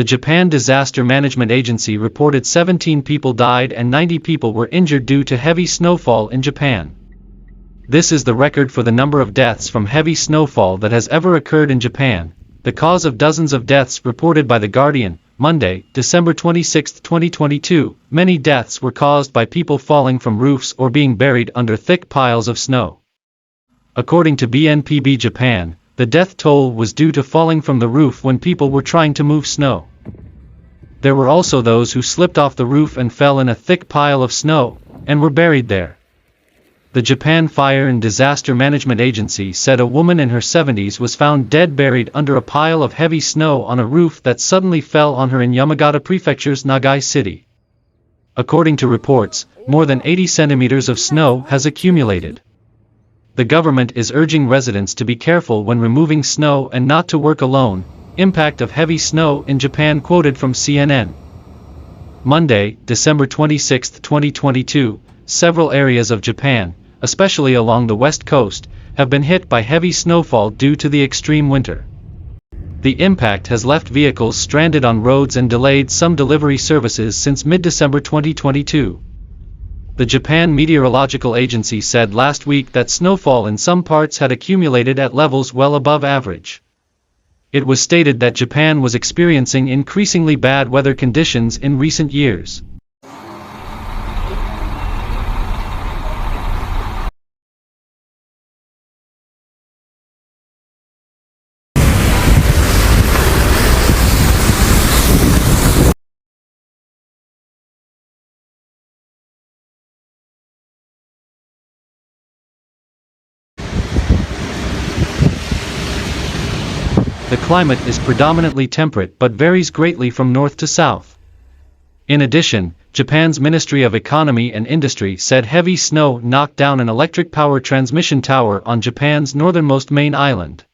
The Japan Disaster Management Agency reported 17 people died and 90 people were injured due to heavy snowfall in Japan. This is the record for the number of deaths from heavy snowfall that has ever occurred in Japan. The cause of dozens of deaths reported by The Guardian, Monday, December 26, 2022. Many deaths were caused by people falling from roofs or being buried under thick piles of snow. According to BNPB Japan, the death toll was due to falling from the roof when people were trying to move snow. There were also those who slipped off the roof and fell in a thick pile of snow, and were buried there. The Japan Fire and Disaster Management Agency said a woman in her 70s was found dead buried under a pile of heavy snow on a roof that suddenly fell on her in Yamagata Prefecture's Nagai city. According to reports, more than 80 centimeters of snow has accumulated. The government is urging residents to be careful when removing snow and not to work alone. Impact of heavy snow in Japan quoted from CNN. Monday, December 26, 2022, several areas of Japan, especially along the west coast, have been hit by heavy snowfall due to the extreme winter. The impact has left vehicles stranded on roads and delayed some delivery services since mid-December 2022. The Japan Meteorological Agency said last week that snowfall in some parts had accumulated at levels well above average. It was stated that Japan was experiencing increasingly bad weather conditions in recent years. The climate is predominantly temperate but varies greatly from north to south. In addition, Japan's Ministry of Economy and Industry said heavy snow knocked down an electric power transmission tower on Japan's northernmost main island.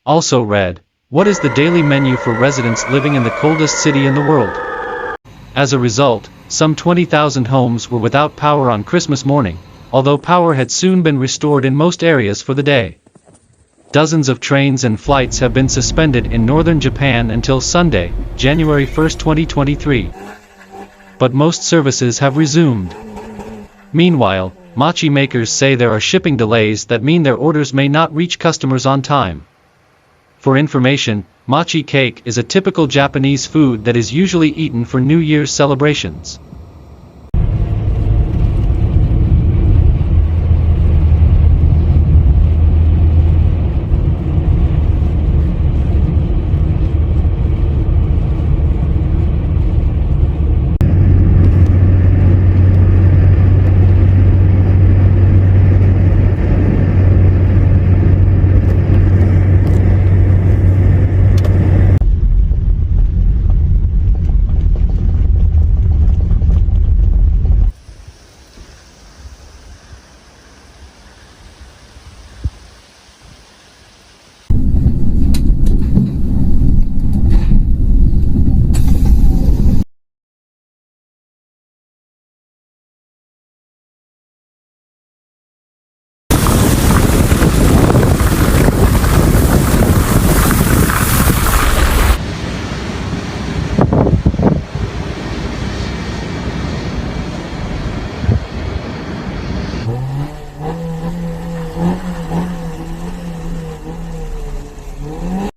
Also read, what is the daily menu for residents living in the coldest city in the world? As a result, some 20,000 homes were without power on Christmas morning, although power had soon been restored in most areas for the day. Dozens of trains and flights have been suspended in northern Japan until Sunday, January 1, 2023. But most services have resumed. Meanwhile, mochi makers say there are shipping delays that mean their orders may not reach customers on time. For information, mochi cake is a typical Japanese food that is usually eaten for New Year's celebrations.